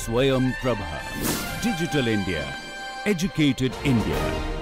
Swayam Prabha. Digital India. Educated India.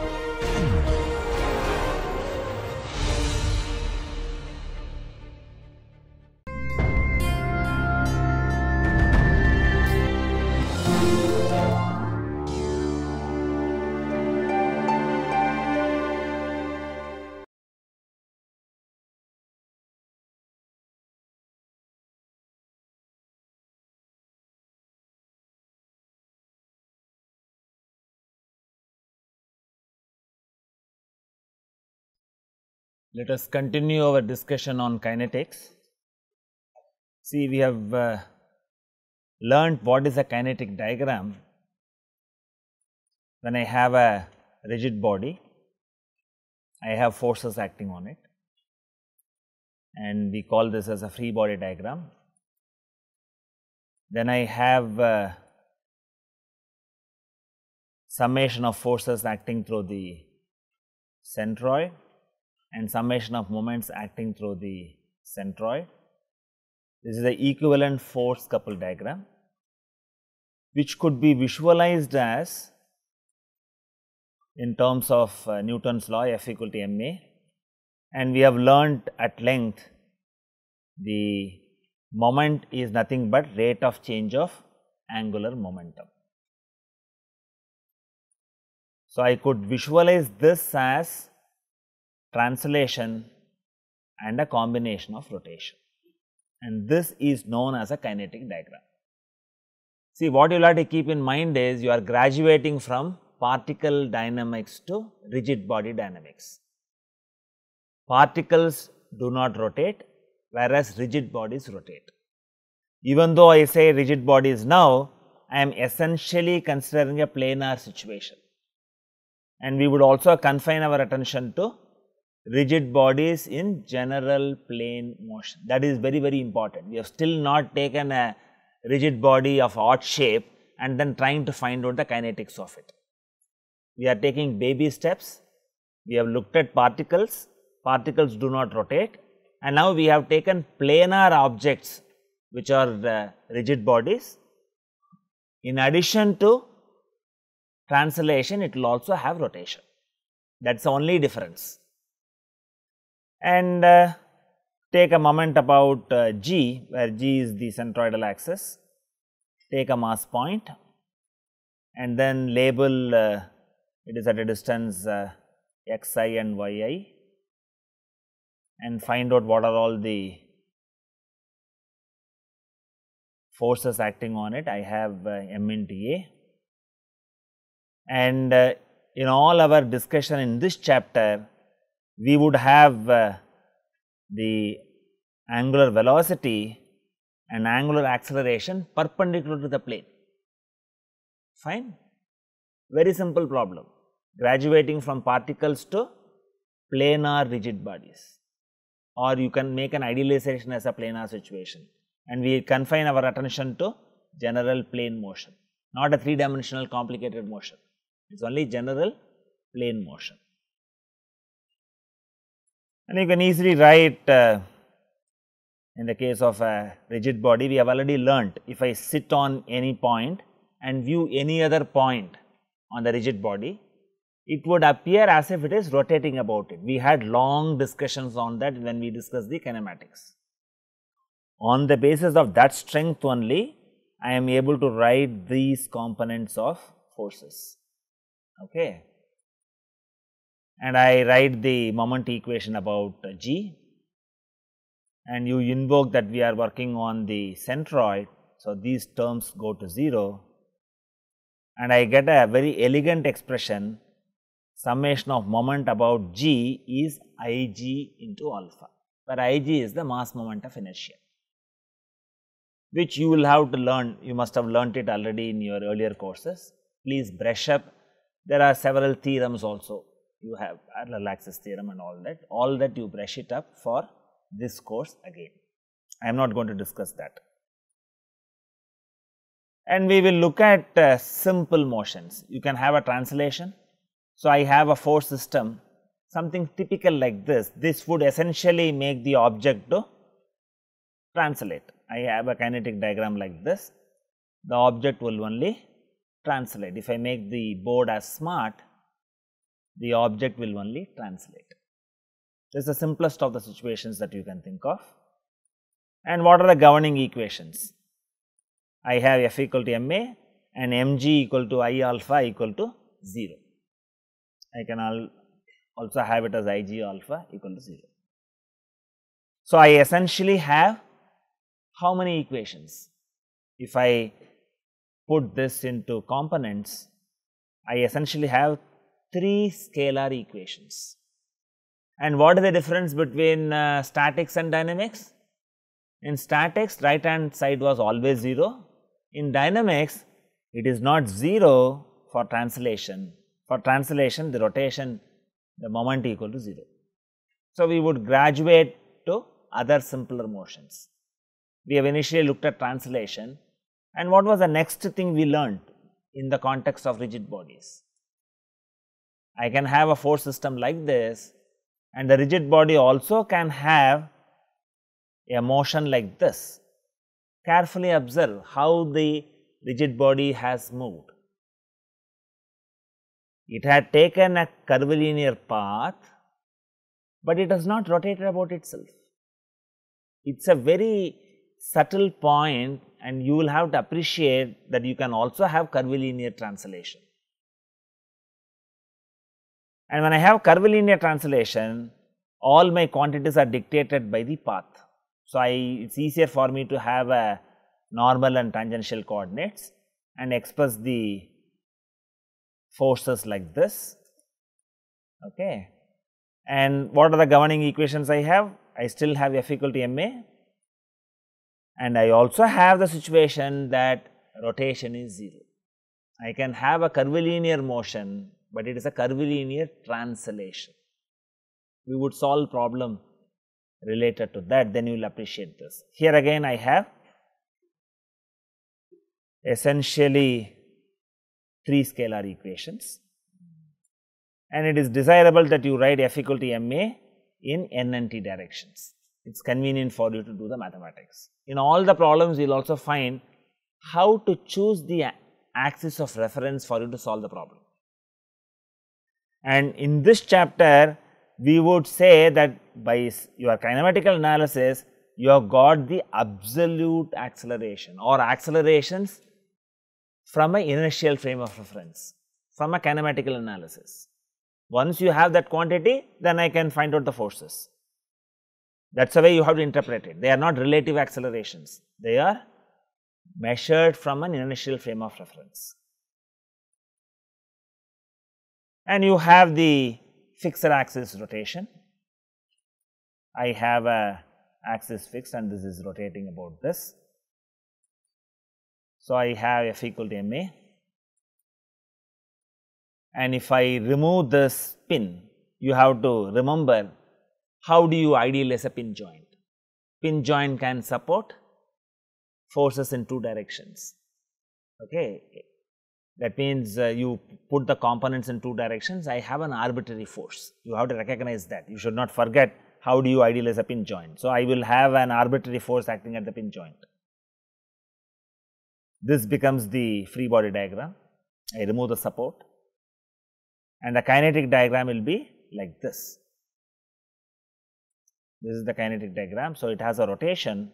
Let us continue our discussion on kinetics. See, we have learnt what is a kinetic diagram. When I have a rigid body, I have forces acting on it, and we call this as a free body diagram. Then I have summation of forces acting through the centroid and summation of moments acting through the centroid. This is the equivalent force couple diagram, which could be visualized as in terms of Newton's law F equal to ma, and we have learnt at length the moment is nothing but rate of change of angular momentum. So, I could visualize this as translation and a combination of rotation, and this is known as a kinetic diagram. See, what you will have to keep in mind is you are graduating from particle dynamics to rigid body dynamics. Particles do not rotate, whereas rigid bodies rotate. Even though I say rigid bodies now, I am essentially considering a planar situation, and we would also confine our attention to rigid bodies in general plane motion. That is very, very important. We have still not taken a rigid body of odd shape and then trying to find out the kinetics of it. We are taking baby steps. We have looked at particles. Particles do not rotate, and now we have taken planar objects, which are rigid bodies. In addition to translation, it will also have rotation. That is the only difference. And take a moment about G, where G is the centroidal axis. Take a mass point and then label it is at a distance xi and yi, and find out what are all the forces acting on it. I have m into a, and in all our discussion in this chapter, we would have the angular velocity and angular acceleration perpendicular to the plane. Fine, very simple problem, graduating from particles to planar rigid bodies, or you can make an idealization as a planar situation, and we confine our attention to general plane motion, not a three-dimensional complicated motion. It is only general plane motion. And you can easily write in the case of a rigid body, we have already learnt, if I sit on any point and view any other point on the rigid body, it would appear as if it is rotating about it. We had long discussions on that when we discussed the kinematics. On the basis of that strength only, I am able to write these components of forces. Okay. And I write the moment equation about G, and you invoke that we are working on the centroid. So, these terms go to 0, and I get a very elegant expression, summation of moment about G is Ig into alpha, where Ig is the mass moment of inertia, which you will have to learn. You must have learnt it already in your earlier courses. Please brush up. There are several theorems also. You have parallel axis theorem and all that you brush it up for this course again. I am not going to discuss that. And we will look at simple motions. You can have a translation. So, I have a force system, something typical like this. This would essentially make the object to translate. I have a kinetic diagram like this. the object will only translate. If I make the board as smart, the object will only translate. This is the simplest of the situations that you can think of. And what are the governing equations? I have F equal to ma and mg equal to I alpha equal to 0. I can also have it as Ig alpha equal to 0. So, I essentially have how many equations? If I put this into components, I essentially have 3 scalar equations. And what is the difference between statics and dynamics? In statics, right hand side was always 0. In dynamics, it is not 0 for translation. For translation, the rotation, the moment equal to 0. So, we would graduate to other simpler motions. We have initially looked at translation, and what was the next thing we learned in the context of rigid bodies? I can have a force system like this, and the rigid body also can have a motion like this. Carefully observe how the rigid body has moved. It had taken a curvilinear path, but it has not rotated about itself. It is a very subtle point, and you will have to appreciate that you can also have curvilinear translation. And when I have curvilinear translation, all my quantities are dictated by the path. So, it is easier for me to have a normal and tangential coordinates and express the forces like this. Okay. And what are the governing equations I have? I still have F equal to ma, and I also have the situation that rotation is 0. I can have a curvilinear motion, but it is a curvilinear translation. We would solve problem related to that, then you will appreciate this. Here again I have essentially 3 scalar equations, and it is desirable that you write F equal to ma in n and t directions. It is convenient for you to do the mathematics. In all the problems, you will also find how to choose the axis of reference for you to solve the problem. And in this chapter, we would say that by your kinematical analysis, you have got the absolute acceleration or accelerations from an inertial frame of reference, from a kinematical analysis. Once you have that quantity, then I can find out the forces. That is the way you have to interpret it. They are not relative accelerations, they are measured from an inertial frame of reference. And you have the fixed axis rotation. I have a axis fixed and this is rotating about this. So, I have F equal to ma, and if I remove this pin, you have to remember how do you idealize a pin joint. Pin joint can support forces in 2 directions. Okay. That means, you put the components in 2 directions, I have an arbitrary force. You have to recognize that. You should not forget how do you idealize a pin joint. So, I will have an arbitrary force acting at the pin joint. This becomes the free body diagram. I remove the support, and the kinetic diagram will be like this. This is the kinetic diagram. So, it has a rotation,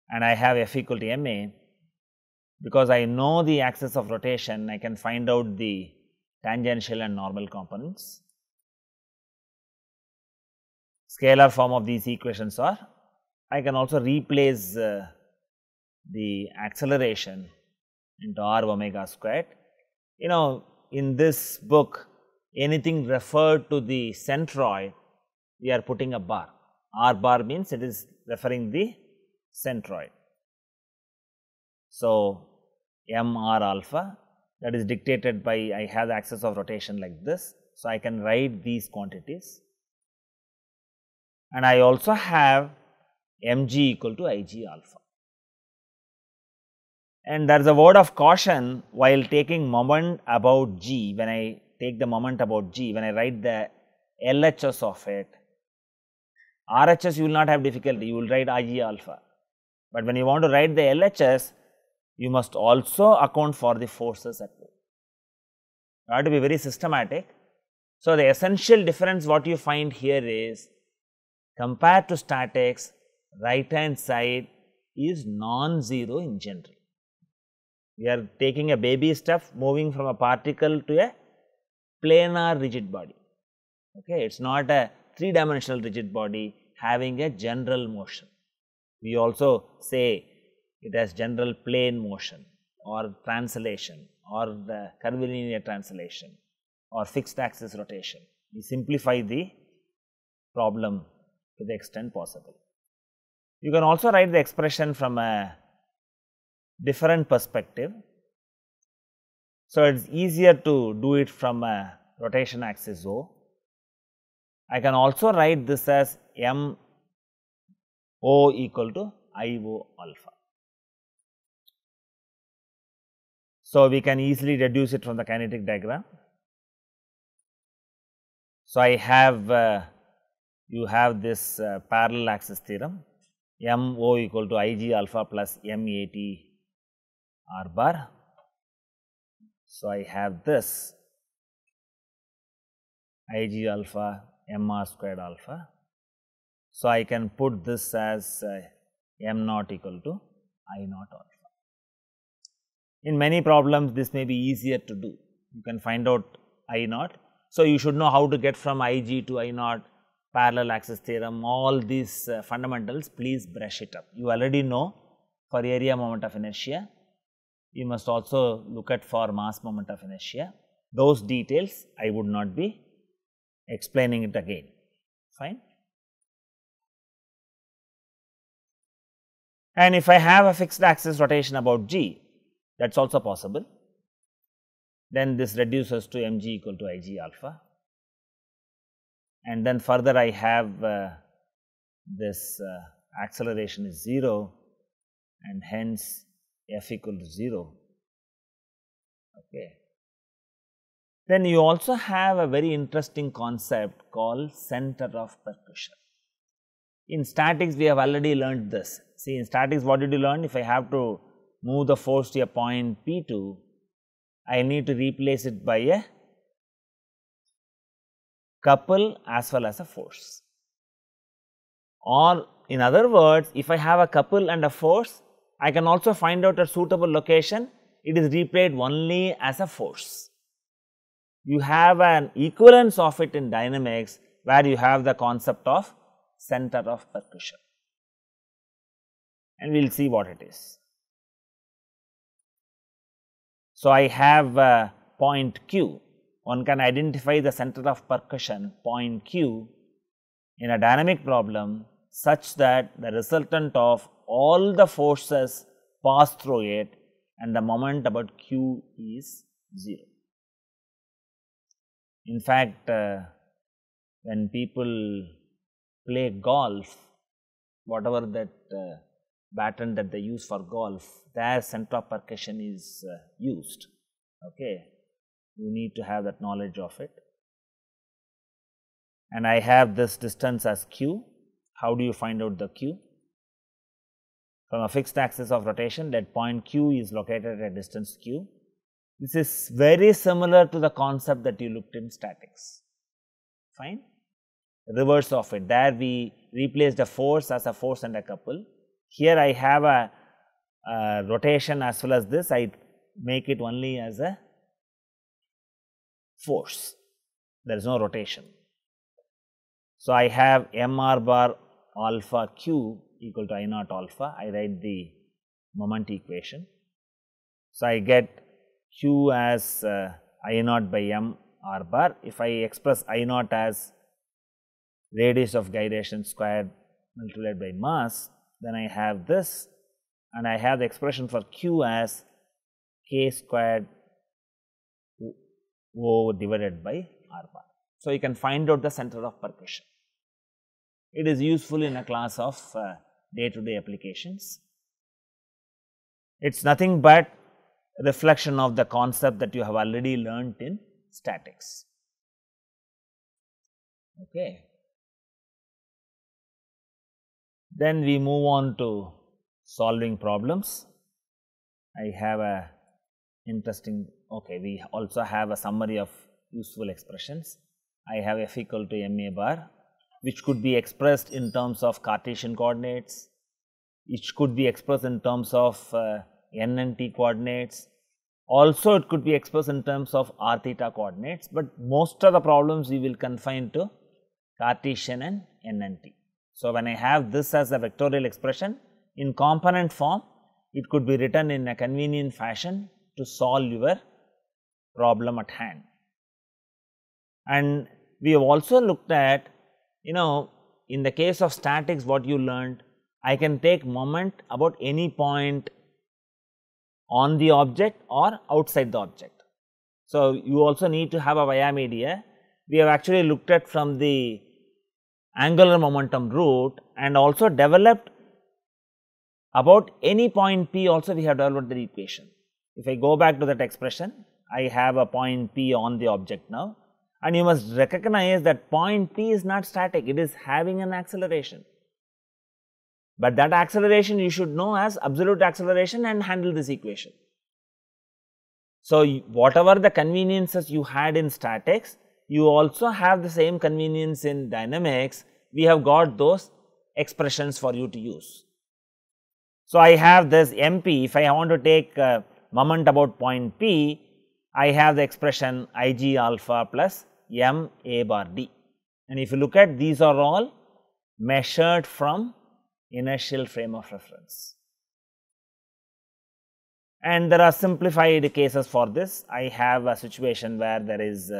and I have F equal to ma. Because I know the axis of rotation, I can find out the tangential and normal components. Scalar form of these equations are, I can also replace the acceleration into r omega squared. You know, in this book, anything referred to the centroid, we are putting a bar. R bar means it is referring the centroid. So, m r alpha, that is dictated by, I have the axis of rotation like this. So, I can write these quantities, and I also have mg equal to Ig alpha. And there is a word of caution while taking moment about g. When I take the moment about g, when I write the LHS of it, RHS you will not have difficulty, you will write Ig alpha. But when you want to write the LHS, you must also account for the forces at work. You have to be very systematic. So, the essential difference what you find here is, compared to statics, right hand side is non-zero in general. We are taking a baby step, moving from a particle to a planar rigid body. Okay, it is not a 3-dimensional rigid body having a general motion. We also say it has general plane motion or translation or the curvilinear translation or fixed axis rotation. We simplify the problem to the extent possible. You can also write the expression from a different perspective. So, it is easier to do it from a rotation axis O. I can also write this as M O equal to I O alpha. So, we can easily reduce it from the kinetic diagram. So, I have you have this parallel axis theorem, M O equal to I G alpha plus M A T R bar. So, I have this I G alpha M R squared alpha. So, I can put this as M naught equal to I naught alpha. In many problems, this may be easier to do. You can find out I naught. So, you should know how to get from I G to I naught, parallel axis theorem, all these fundamentals, please brush it up. You already know for area moment of inertia, you must also look at for mass moment of inertia. Those details I would not be explaining it again, fine. And if I have a fixed axis rotation about g, that is also possible. Then this reduces to mg equal to ig alpha. And then further I have this acceleration is 0 and hence f equal to 0. Okay. Then you also have a very interesting concept called center of percussion. In statics, we have already learned this. See, in statics, what did you learn? If I have to move the force to a point P2, I need to replace it by a couple as well as a force. Or in other words, if I have a couple and a force, I can also find out a suitable location, it is replayed only as a force. You have an equivalence of it in dynamics, where you have the concept of center of percussion, and we will see what it is. So, I have a point Q. One can identify the center of percussion point Q in a dynamic problem such that the resultant of all the forces pass through it and the moment about Q is 0. In fact, when people play golf, whatever that baton that they use for golf, their center of percussion is used. Okay. You need to have that knowledge of it. And I have this distance as q. How do you find out the q? From a fixed axis of rotation, that point q is located at a distance q. This is very similar to the concept that you looked in statics, fine. Reverse of it, there we replace the force as a force and a couple. Here I have a rotation as well as this, I make it only as a force, there is no rotation. So, I have mr bar alpha q equal to I naught alpha, I write the moment equation. So, I get q as I naught by m r bar. If I express I naught as radius of gyration squared multiplied by mass, then I have this, and I have the expression for q as k squared O divided by r bar. So, you can find out the center of percussion. It is useful in a class of day-to-day applications. It is nothing but reflection of the concept that you have already learnt in statics. Okay. Then we move on to solving problems. I have a interesting, okay, we also have a summary of useful expressions. I have f equal to ma bar, which could be expressed in terms of Cartesian coordinates, which could be expressed in terms of n and t coordinates. Also, it could be expressed in terms of r theta coordinates, but most of the problems we will confine to Cartesian and n and t. So, when I have this as a vectorial expression in component form, it could be written in a convenient fashion to solve your problem at hand. And we have also looked at, in the case of statics, what you learned, I can take moment about any point on the object or outside the object. So, you also need to have a via media. We have actually looked at from the angular momentum route and also developed about any point P also we have developed the equation. If I go back to that expression, I have a point P on the object now, and you must recognize that point P is not static, it is having an acceleration. But that acceleration you should know as absolute acceleration and handle this equation. So, whatever the conveniences you had in statics, you also have the same convenience in dynamics. We have got those expressions for you to use. So, I have this MP, if I want to take moment about point P, I have the expression Ig alpha plus m a bar d. And if you look at, these are all measured from inertial frame of reference. And there are simplified cases for this. I have a situation where there is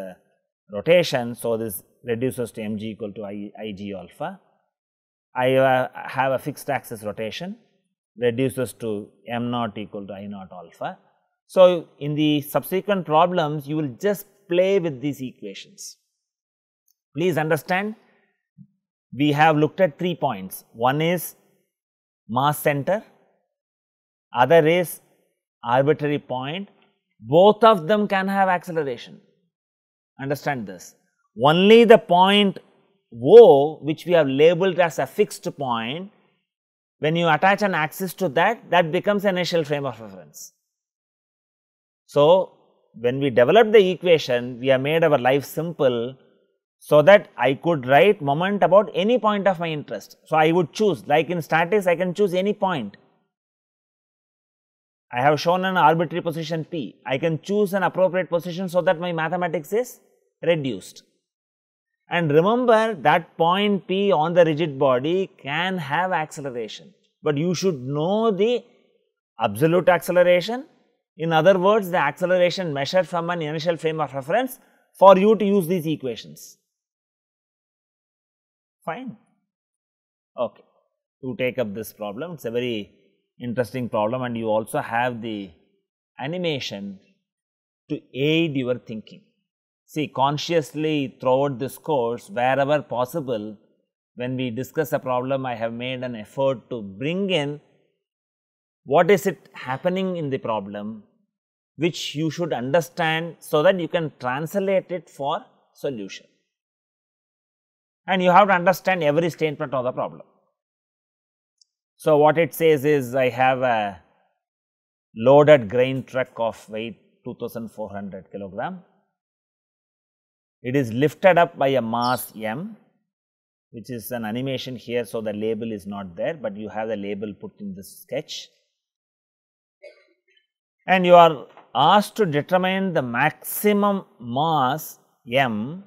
rotation. So, this reduces to mg equal to Ig alpha. I have a fixed axis rotation, reduces to m naught equal to I naught alpha. So, in the subsequent problems, you will just play with these equations. Please understand, we have looked at 3 points. One is mass center, other is arbitrary point. Both of them can have acceleration. Understand this. Only the point O, which we have labeled as a fixed point, when you attach an axis to that, that becomes an inertial frame of reference. So, when we developed the equation, we have made our life simple so that I could write moment about any point of my interest. So, I would choose, like in statics, I can choose any point. I have shown an arbitrary position P. I can choose an appropriate position so that my mathematics is reduced. And remember that point P on the rigid body can have acceleration, but you should know the absolute acceleration. In other words, the acceleration measured from an inertial frame of reference for you to use these equations. Fine. Okay. To take up this problem, it is a very interesting problem, and you also have the animation to aid your thinking. See, consciously throughout this course, wherever possible, when we discuss a problem, I have made an effort to bring in what is it happening in the problem, which you should understand so that you can translate it for solution. And you have to understand every statement of the problem. So, what it says is, I have a loaded grain truck of weight 2400 kilogram. It is lifted up by a mass m, which is an animation here. So, the label is not there, but you have the label put in this sketch. And you are asked to determine the maximum mass m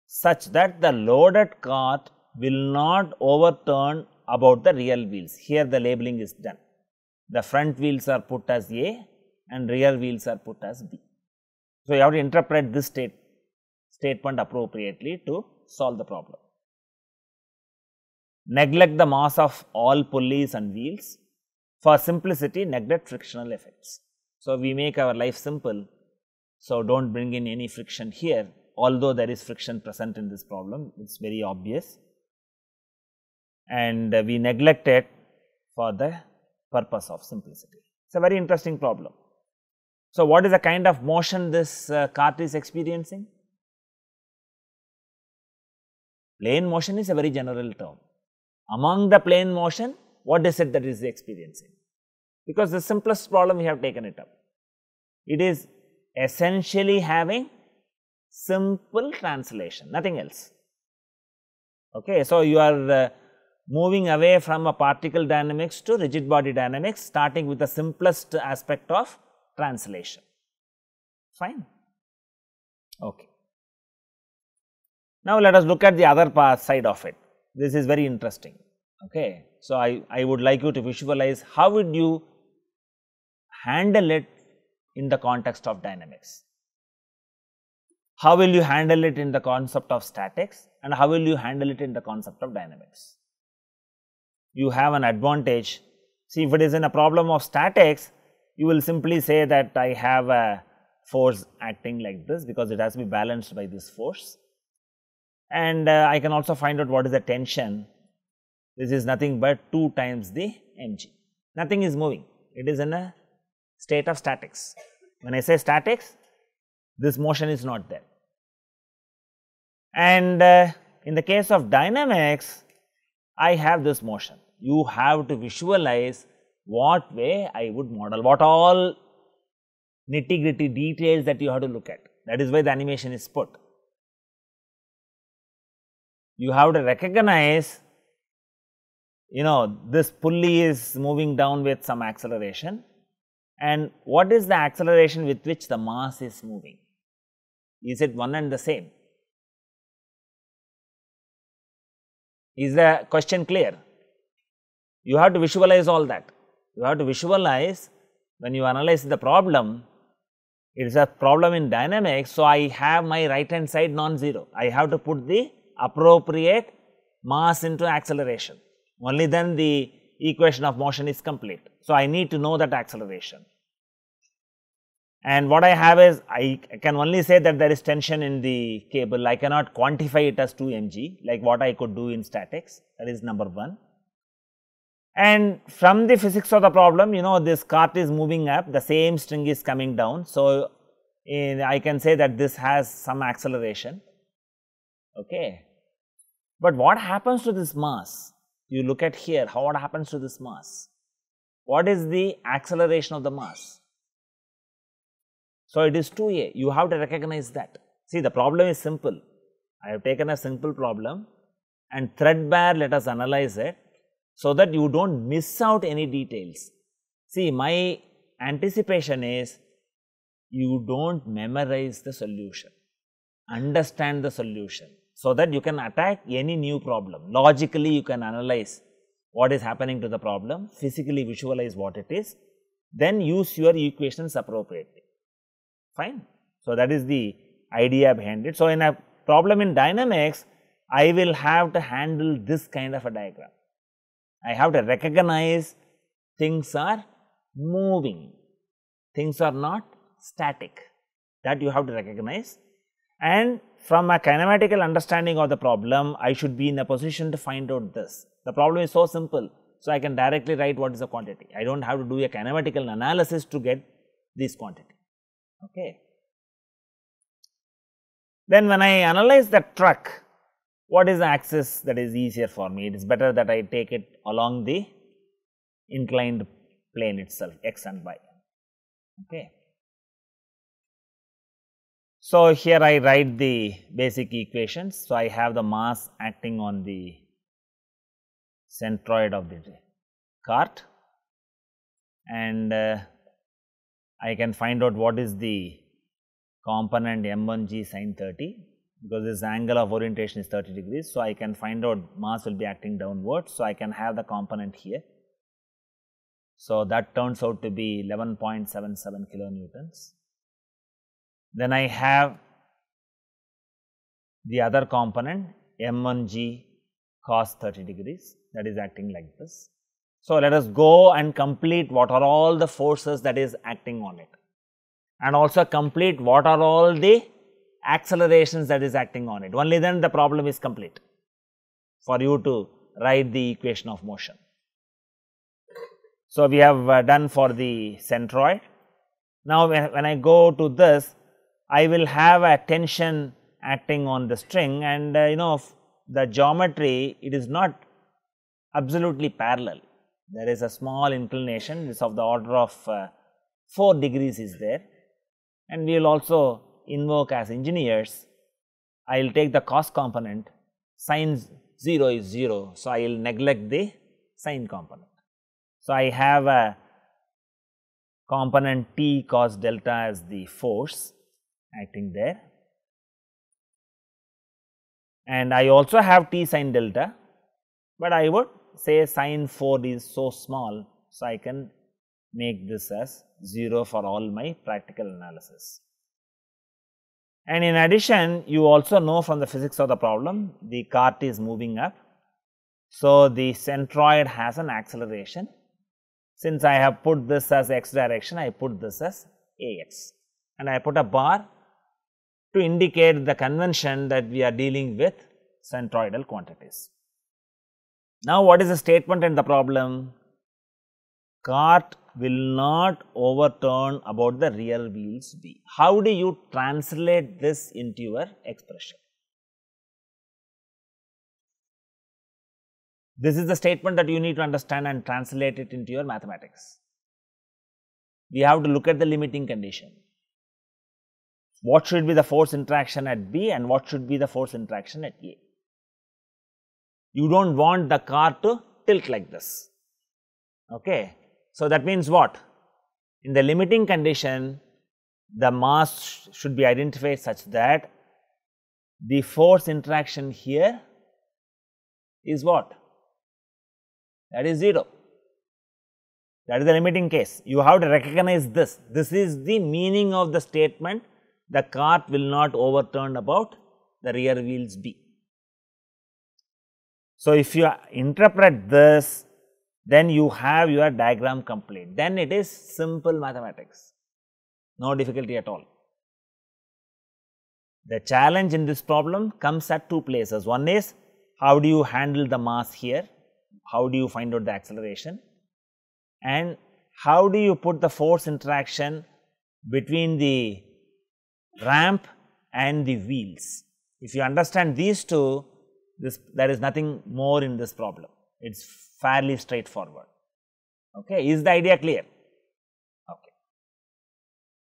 such that the loaded cart will not overturn about the rear wheels. Here the labeling is done. The front wheels are put as A and rear wheels are put as B. So, you have to interpret this statement appropriately to solve the problem. Neglect the mass of all pulleys and wheels. For simplicity, neglect frictional effects. So, we make our life simple. So, do not bring in any friction here, although there is friction present in this problem, it is very obvious, and we neglect it for the purpose of simplicity. It is a very interesting problem. So, what is the kind of motion this cart is experiencing? Plane motion is a very general term. Among the plane motion, what is it that is experiencing? Because the simplest problem we have taken it up. It is essentially having simple translation, nothing else. Okay, so you are moving away from a particle dynamics to rigid body dynamics, starting with the simplest aspect of translation. Fine. Okay. Now, let us look at the other side of it. This is very interesting. Okay. So, I would like you to visualize how would you handle it in the context of dynamics. How will you handle it in the concept of statics, and how will you handle it in the concept of dynamics? You have an advantage. See, if it is in a problem of statics, you will simply say that I have a force acting like this, because it has to be balanced by this force. And I can also find out what is the tension. This is nothing but 2 times the mg. Nothing is moving. It is in a state of statics. When I say statics, this motion is not there. And in the case of dynamics, I have this motion. You have to visualize what way I would model, what all nitty-gritty details that you have to look at. That is why the animation is put. You have to recognize, this pulley is moving down with some acceleration, and what is the acceleration with which the mass is moving? Is it one and the same? Is the question clear? You have to visualize all that. You have to visualize when you analyze the problem. It is a problem in dynamics, so I have my right hand side non-zero. I have to put the appropriate mass into acceleration. Only then the equation of motion is complete. So, I need to know that acceleration. And what I have is, I can only say that there is tension in the cable. I cannot quantify it as 2 mg, like what I could do in statics. That is number 1. And from the physics of the problem, this cart is moving up, the same string is coming down. So, I can say that this has some acceleration. Okay. But what happens to this mass? You look at here, what happens to this mass? What is the acceleration of the mass? So, it is 2a. You have to recognize that. See, the problem is simple. I have taken a simple problem and threadbare let us analyze it, so that you do not miss out any details. See, my anticipation is you do not memorize the solution, understand the solution, so that you can attack any new problem. Logically, you can analyze what is happening to the problem, physically visualize what it is, then use your equations appropriately. Fine. So, that is the idea behind it. So, in a problem in dynamics, I will have to handle this kind of a diagram. I have to recognize things are moving, things are not static, that you have to recognize. And from a kinematical understanding of the problem, I should be in a position to find out this. The problem is so simple, so I can directly write what is the quantity. I do not have to do a kinematical analysis to get this quantity. Okay. Then when I analyze the truck, what is the axis that is easier for me? It is better that I take it along the inclined plane itself, x and y. Okay. So, here I write the basic equations. So, I have the mass acting on the centroid of the cart, and I can find out what is the component m1g sin 30, because this angle of orientation is 30 degrees. So, I can find out mass will be acting downwards. So, I can have the component here. So, that turns out to be 11.77 kilonewtons. Then I have the other component m1g cos 30 degrees, that is acting like this. So, let us go and complete what are all the forces that is acting on it, and also complete what are all the accelerations that is acting on it. Only then the problem is complete for you to write the equation of motion. So, we have done for the centroid. Now, when I go to this, I will have a tension acting on the string, and the geometry, it is not absolutely parallel. there is a small inclination, this of the order of 4 degrees is there, and we will also invoke as engineers, I will take the cos component, sin 0 is 0. So, I will neglect the sin component. So, I have a component T cos delta as the force acting there, and I also have T sin delta, but I would say sin 4 is so small. So, I can make this as 0 for all my practical analysis. And in addition, you also know from the physics of the problem, the cart is moving up. So, the centroid has an acceleration. Since I have put this as x direction, I put this as ax, and I put a bar to indicate the convention that we are dealing with centroidal quantities. Now, what is the statement in the problem? Cart will not overturn about the rear wheels B. How do you translate this into your expression? This is the statement that you need to understand and translate it into your mathematics. We have to look at the limiting condition. What should be the force interaction at B and what should be the force interaction at A? You do not want the car to tilt like this. Okay. So, that means what? In the limiting condition, the mass should be identified such that the force interaction here is what? That is 0. That is the limiting case. You have to recognize this. This is the meaning of the statement, the cart will not overturn about the rear wheels B. So, if you interpret this, then you have your diagram complete. Then it is simple mathematics, no difficulty at all. The challenge in this problem comes at 2 places. One is, how do you handle the mass here? How do you find out the acceleration? And how do you put the force interaction between the ramp and the wheels? If you understand these two, there is nothing more in this problem. It is fairly straightforward. Okay. Is the idea clear? Okay.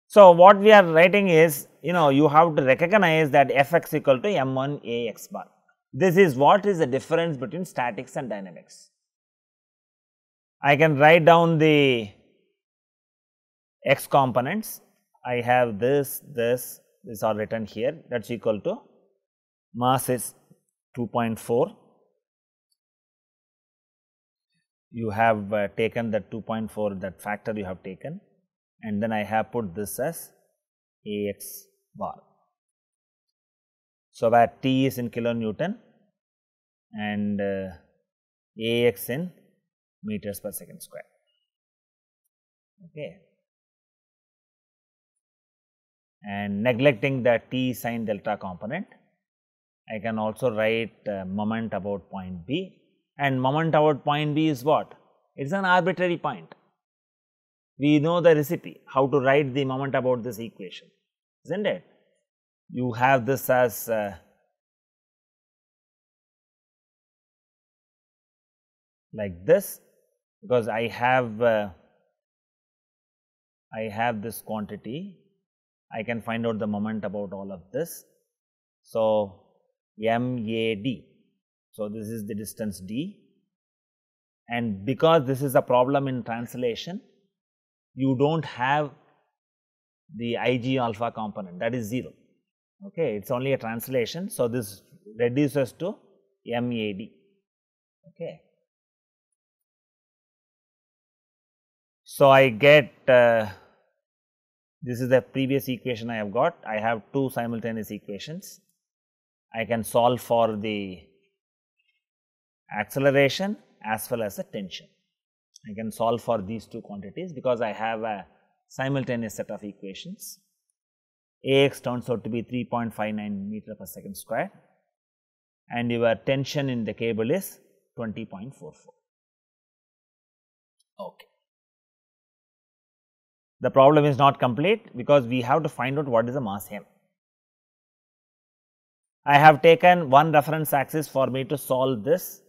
So, what we are writing is, you have to recognize that Fx equal to m1 Ax bar. This is what is the difference between statics and dynamics. I can write down the x components. I have this are written here, that is equal to mass is 2.4. You have taken that 2.4, that factor you have taken, and then I have put this as Ax bar. So, where T is in kilonewton and Ax in meters per second square. Okay. And neglecting the T sin delta component, I can also write moment about point B, and moment about point B is what? It is an arbitrary point. We know the recipe, how to write the moment about this equation, is not it? You have this as like this, because I have this quantity, I can find out the moment about all of this. So, MAD. So, this is the distance d, and because this is a problem in translation, you do not have the Ig alpha component, that is 0. Okay. It is only a translation. So, this reduces to MAD. Okay. So, I get this is the previous equation I have got. I have 2 simultaneous equations. I can solve for the acceleration as well as the tension. I can solve for these 2 quantities because I have a simultaneous set of equations. Ax turns out to be 3.59 meter per second square, and your tension in the cable is 20.44. Okay. The problem is not complete because we have to find out what is the mass m. I have taken one reference axis for me to solve this.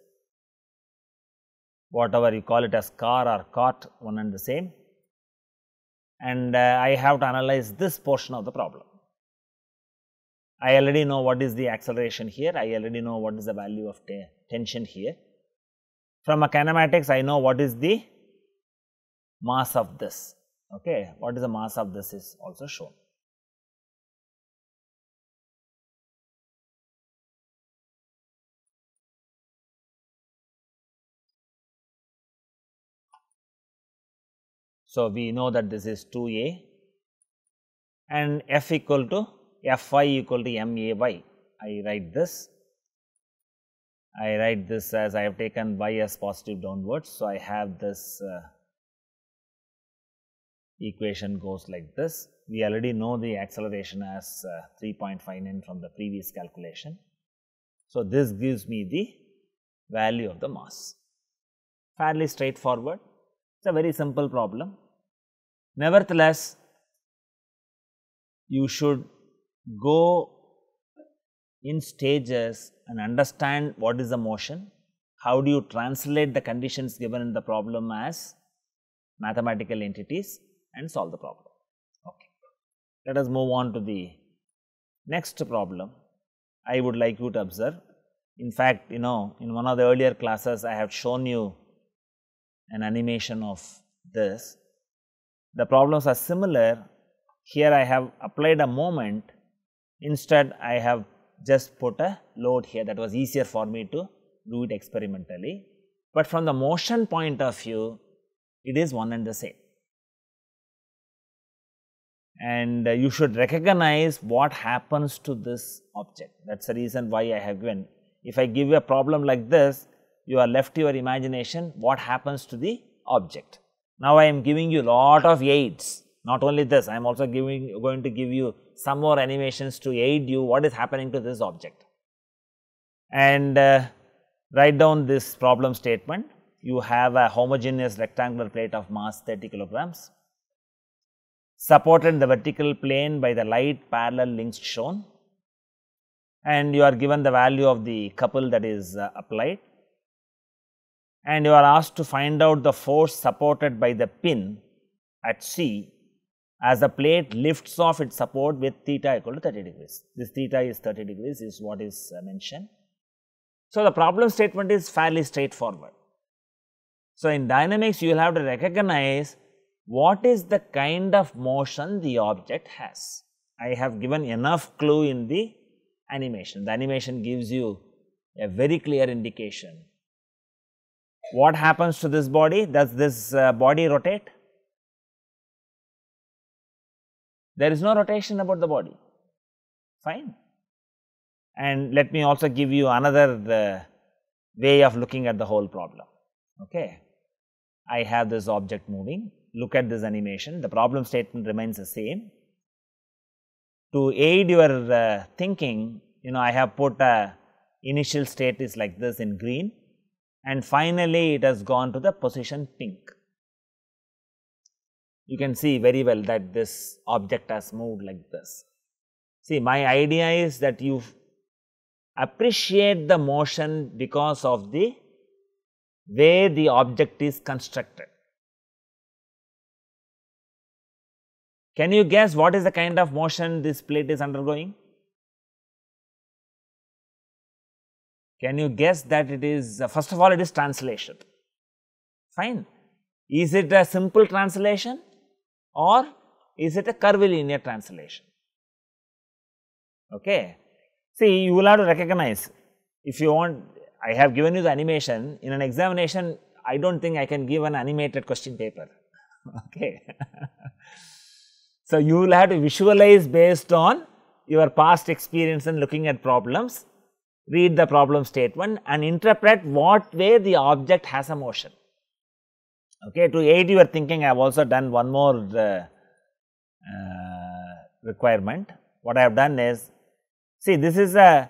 whatever you call it as car or cart, one and the same, and I have to analyze this portion of the problem. I already know what is the acceleration here, I already know what is the value of tension here. From a kinematics, I know what is the mass of this, okay. What is the mass of this is also shown. So, we know that this is 2a and F equal to Fy equal to May. I write this as I have taken y as positive downwards. So, I have this equation goes like this. We already know the acceleration as 3.59 from the previous calculation. So, this gives me the value of the mass. Fairly straightforward. It is a very simple problem. Nevertheless, you should go in stages and understand what is the motion, how do you translate the conditions given in the problem as mathematical entities and solve the problem. Okay. Let us move on to the next problem. I would like you to observe. In fact, in one of the earlier classes, I have shown you an animation of this. The problems are similar. Here I have applied a moment, instead I have just put a load here. That was easier for me to do it experimentally, but from the motion point of view, it is one and the same. And you should recognize what happens to this object. That is the reason why I have given. If I give you a problem like this, you are left to your imagination what happens to the object. Now, I am giving you lot of aids. Not only this, I am also going to give you some more animations to aid you what is happening to this object. And write down this problem statement. You have a homogeneous rectangular plate of mass 30 kilograms, supported in the vertical plane by the light parallel links shown, and you are given the value of the couple that is applied, and you are asked to find out the force supported by the pin at C as the plate lifts off its support with theta equal to 30 degrees. This theta is 30 degrees is what is mentioned. So, the problem statement is fairly straightforward. So, in dynamics you will have to recognize what is the kind of motion the object has. I have given enough clue in the animation. The animation gives you a very clear indication. What happens to this body? Does this body rotate? There is no rotation about the body, fine. And let me also give you another way of looking at the whole problem. Okay. I have this object moving, look at this animation, the problem statement remains the same. To aid your thinking, I have put a initial state is like this in green, and finally it has gone to the position pink. You can see very well that this object has moved like this. See, my idea is that you appreciate the motion because of the way the object is constructed. Can you guess what is the kind of motion this plate is undergoing? Can you guess that it is, first of all, it is translation, fine. Is it a simple translation or is it a curvilinear translation? Okay. See, you will have to recognize, if you want, I have given you the animation, in an examination, I do not think I can give an animated question paper, okay. So, you will have to visualize based on your past experience in looking at problems, read the problem statement and interpret what way the object has a motion. Okay. To aid your thinking, I have also done one more requirement. What I have done is, see, this is a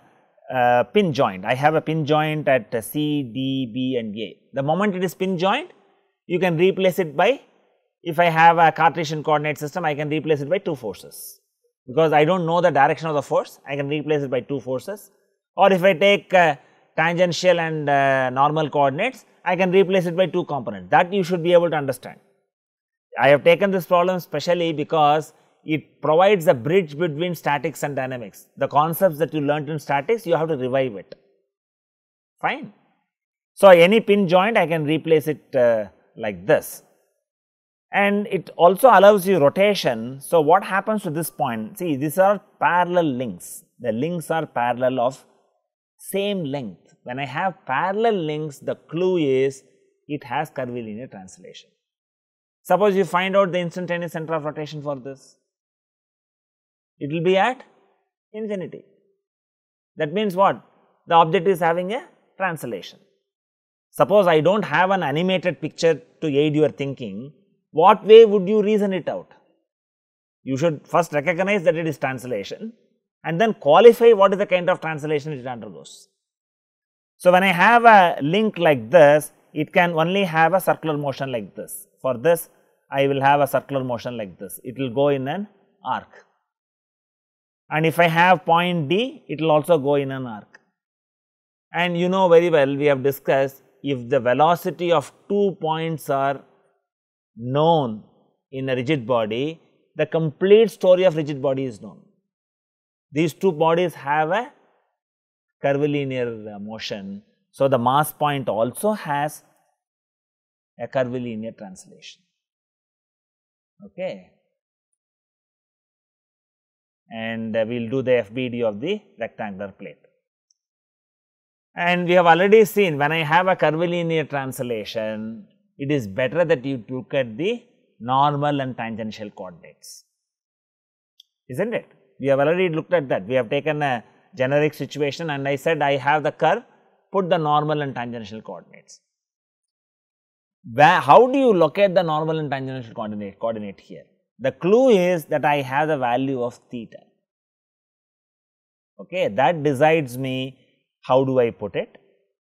pin joint. I have a pin joint at C, D, B and A. The moment it is pin joint, you can replace it by, if I have a Cartesian coordinate system, I can replace it by two forces, because I do not know the direction of the force, I can replace it by two forces. Or if I take tangential and normal coordinates, I can replace it by 2 components. That you should be able to understand. I have taken this problem specially because it provides a bridge between statics and dynamics. The concepts that you learnt in statics, you have to revive it. Fine. So, any pin joint I can replace it like this, and it also allows you rotation. So, what happens to this point? See, these are parallel links. The links are parallel of same length. When I have parallel links, the clue is it has curvilinear translation. Suppose you find out the instantaneous center of rotation for this, it will be at infinity. That means what? The object is having a translation. Suppose I do not have an animated picture to aid your thinking, what way would you reason it out? You should first recognize that it is translation and then qualify what is the kind of translation it undergoes. So, when I have a link like this, it can only have a circular motion like this. For this, I will have a circular motion like this. It will go in an arc. And if I have point D, it will also go in an arc. And you know very well, we have discussed, if the velocity of 2 points are known in a rigid body, the complete story of rigid body is known. These 2 bodies have a curvilinear motion. So, the mass point also has a curvilinear translation. Okay. And we will do the FBD of the rectangular plate. And we have already seen, when I have a curvilinear translation, it is better that you look at the normal and tangential coordinates, isn't it? We have already looked at that. We have taken a generic situation and I said I have the curve, put the normal and tangential coordinates. How do you locate the normal and tangential coordinate here? The clue is that I have the value of theta. Okay, that decides me how do I put it.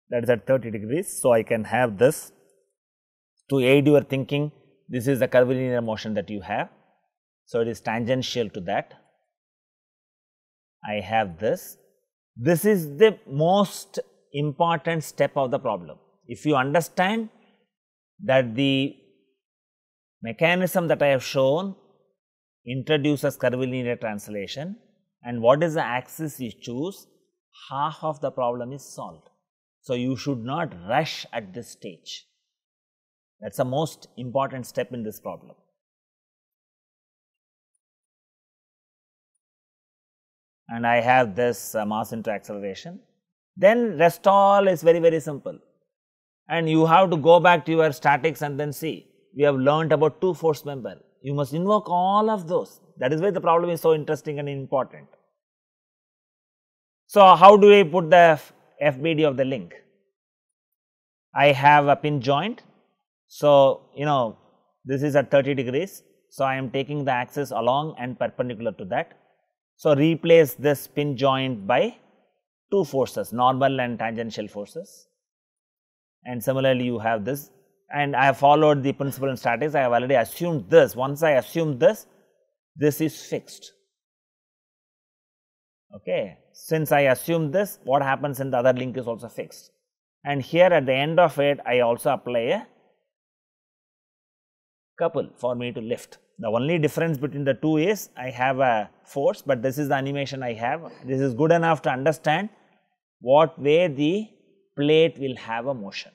That is at 30 degrees. So, I can have this to aid your thinking. This is the curvilinear motion that you have. So, it is tangential to that. I have this. This is the most important step of the problem. If you understand that the mechanism that I have shown introduces curvilinear translation and what is the axis you choose, half of the problem is solved. So, you should not rush at this stage. That is the most important step in this problem. And I have this mass into acceleration. Then rest all is very simple. And you have to go back to your statics and then see. We have learnt about 2 force member. You must invoke all of those. That is why the problem is so interesting and important. So, how do I put the FBD of the link? I have a pin joint. So, you know, this is at 30 degrees. So, I am taking the axis along and perpendicular to that. So, replace this pin joint by 2 forces, normal and tangential forces. And similarly, you have this, and I have followed the principle in statics. I have already assumed this. Once I assume this is fixed. Okay. Since I assume this, what happens in the other link is also fixed. And here at the end of it, I also apply a couple for me to lift. The only difference between the two is I have a force, but this is the animation I have. This is good enough to understand what way the plate will have a motion.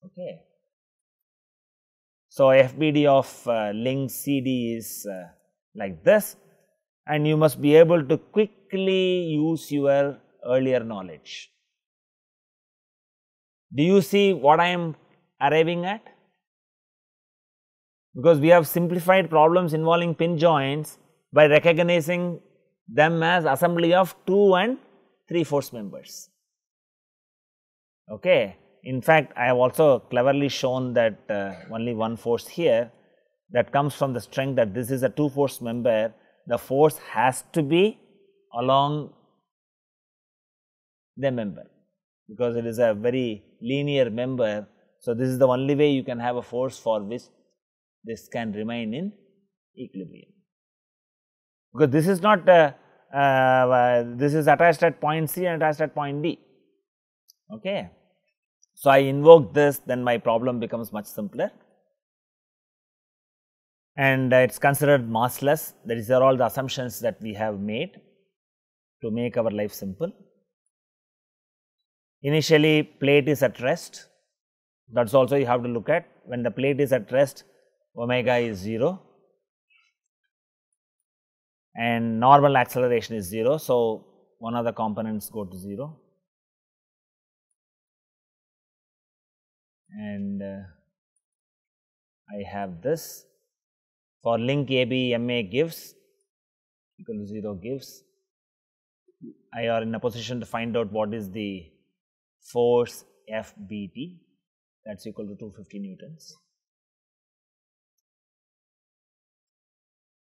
Okay. So, FBD of link CD is like this, and you must be able to quickly use your earlier knowledge. Do you see what I am arriving at? Because we have simplified problems involving pin joints by recognizing them as assembly of 2 and 3 force members. Okay. In fact, I have also cleverly shown that only one force here, that comes from the strength that this is a 2 force member. The force has to be along the member, because it is a very linear member. So, this is the only way you can have a force for which this can remain in equilibrium, because this is not this is attached at point C and attached at point D. Okay. So, I invoke this, then my problem becomes much simpler, and it is considered massless. These are all the assumptions that we have made to make our life simple. Initially, plate is at rest. That is also you have to look at. When the plate is at rest, omega is 0 and normal acceleration is 0. So, one of the components go to 0, and I have this for link AB MA gives equal to 0 gives, I are in a position to find out what is the force FBT, that is equal to 250 newtons.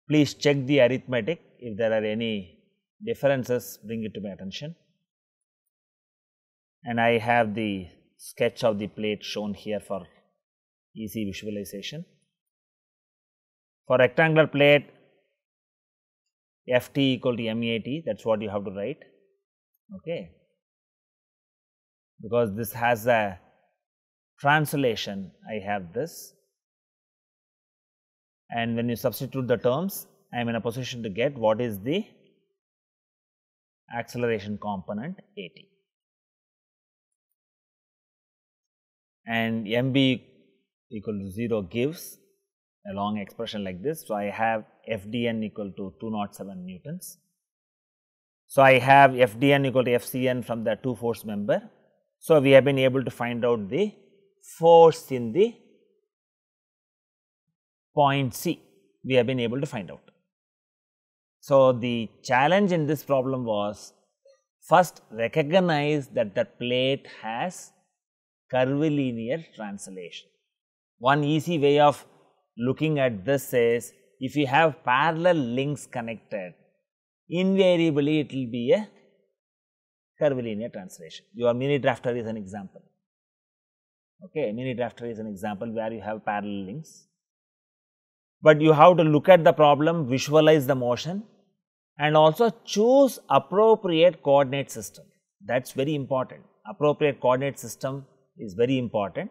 Please check the arithmetic. If there are any differences, bring it to my attention. And I have the sketch of the plate shown here for easy visualization. For rectangular plate, Ft equal to MEAT, that is what you have to write, okay, because this has a translation. I have this, and when you substitute the terms, I am in a position to get what is the acceleration component AT, and MB equal to 0 gives a long expression like this. So, I have FDN equal to 207 newtons. So, I have FDN equal to FCN from the two force member. So, we have been able to find out the force in the point C, we have been able to find out. So, the challenge in this problem was first recognize that the plate has curvilinear translation. One easy way of looking at this is, if you have parallel links connected, invariably it will be a curvilinear translation. Your mini drafter is an example. Okay, mini drafter is an example where you have parallel links, but you have to look at the problem, visualize the motion, and also choose appropriate coordinate system. That is very important. Appropriate coordinate system is very important.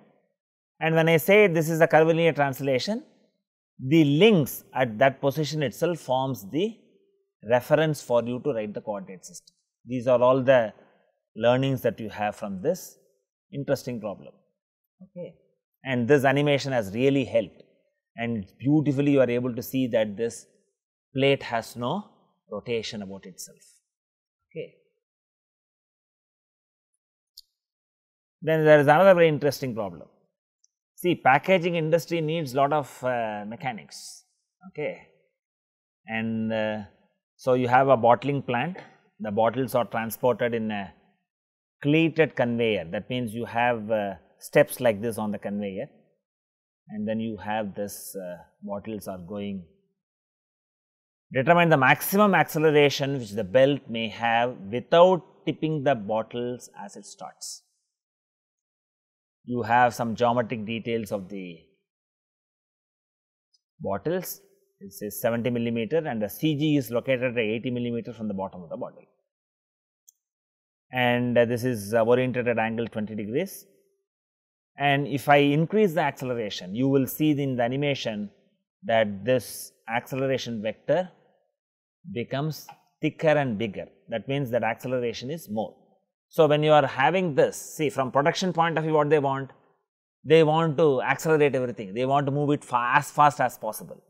And when I say this is a curvilinear translation, the links at that position itself forms the reference for you to write the coordinate system. These are all the learnings that you have from this interesting problem. Okay. And this animation has really helped, and beautifully you are able to see that this plate has no rotation about itself. Okay. Then there is another very interesting problem. See, packaging industry needs lot of mechanics, okay, and so you have a bottling plant. The bottles are transported in a cleated conveyor. That means you have steps like this on the conveyor, and then you have this bottles are going. Determine the maximum acceleration which the belt may have without tipping the bottles as it starts. You have some geometric details of the bottles. It says 70 millimeter, and the CG is located at 80 millimeter from the bottom of the bottle, and this is oriented at angle 20 degrees. And if I increase the acceleration, you will see in the animation that this acceleration vector becomes thicker and bigger. That means that acceleration is more. So, when you are having this, see, from production point of view, what they want to accelerate everything, they want to move it as fast as possible.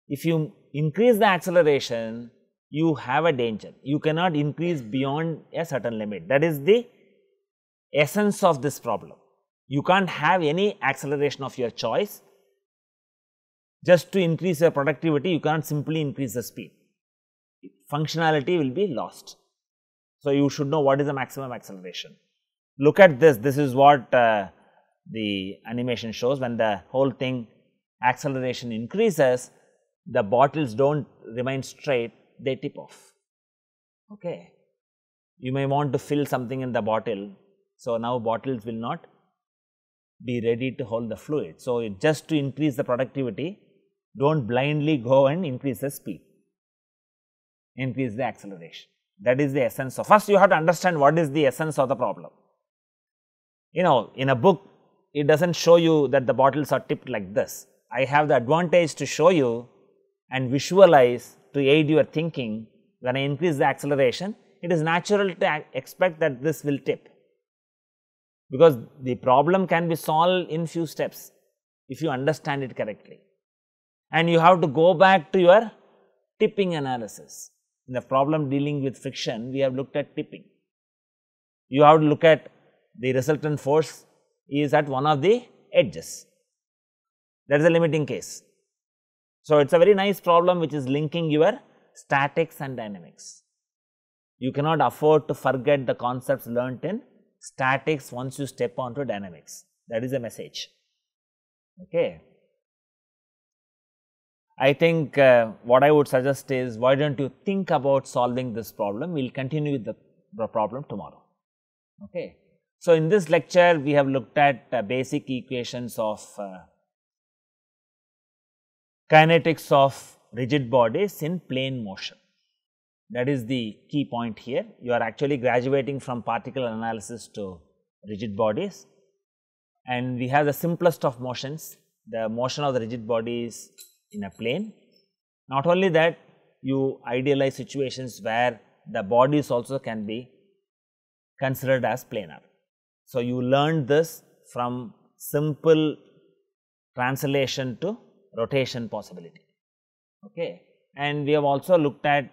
If you increase the acceleration, you have a danger. You cannot increase beyond a certain limit. That is the essence of this problem. You can't have any acceleration of your choice. Just to increase your productivity, you can't simply increase the speed. Functionality will be lost. So, you should know what is the maximum acceleration. Look at this, this is what the animation shows. When the whole thing acceleration increases, the bottles do not remain straight, they tip off. Okay. You may want to fill something in the bottle. So, now bottles will not be ready to hold the fluid. So, just to increase the productivity, do not blindly go and increase the speed, increase the acceleration. That is the essence of, first you have to understand what is the essence of the problem. You know, in a book, it does not show you that the bottles are tipped like this. I have the advantage to show you and visualize to aid your thinking. When I increase the acceleration, it is natural to expect that this will tip, because the problem can be solved in few steps if you understand it correctly. And you have to go back to your tipping analysis. In the problem dealing with friction, we have looked at tipping. You have to look at the resultant force is at one of the edges. That is a limiting case. So, it is a very nice problem which is linking your statics and dynamics. You cannot afford to forget the concepts learnt in statics once you step onto dynamics. That is a message. Okay. I think what I would suggest is, why don't you think about solving this problem? We will continue with the problem tomorrow. Okay. So, in this lecture, we have looked at basic equations of kinetics of rigid bodies in plane motion. That is the key point here. You are actually graduating from particle analysis to rigid bodies, and we have the simplest of motions. The motion of the rigid body is in a plane. Not only that, you idealize situations where the bodies also can be considered as planar. So, you learned this from simple translation to rotation possibility. Okay. And we have also looked at,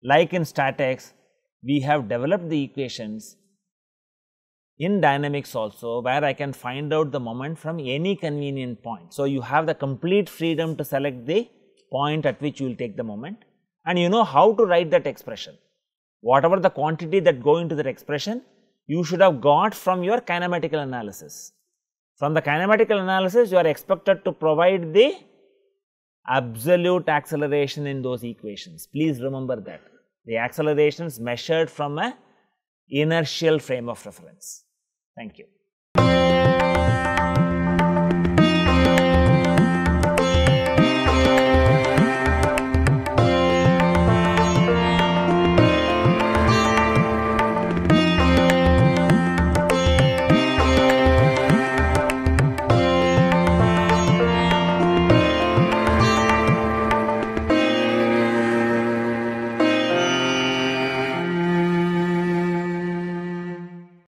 like in statics, we have developed the equations in dynamics also, where I can find out the moment from any convenient point. So, you have the complete freedom to select the point at which you will take the moment, and you know how to write that expression. Whatever the quantity that go into that expression, you should have got from your kinematical analysis. From the kinematical analysis, you are expected to provide the absolute acceleration in those equations. Please remember that. The acceleration is measured from a inertial frame of reference. Thank you.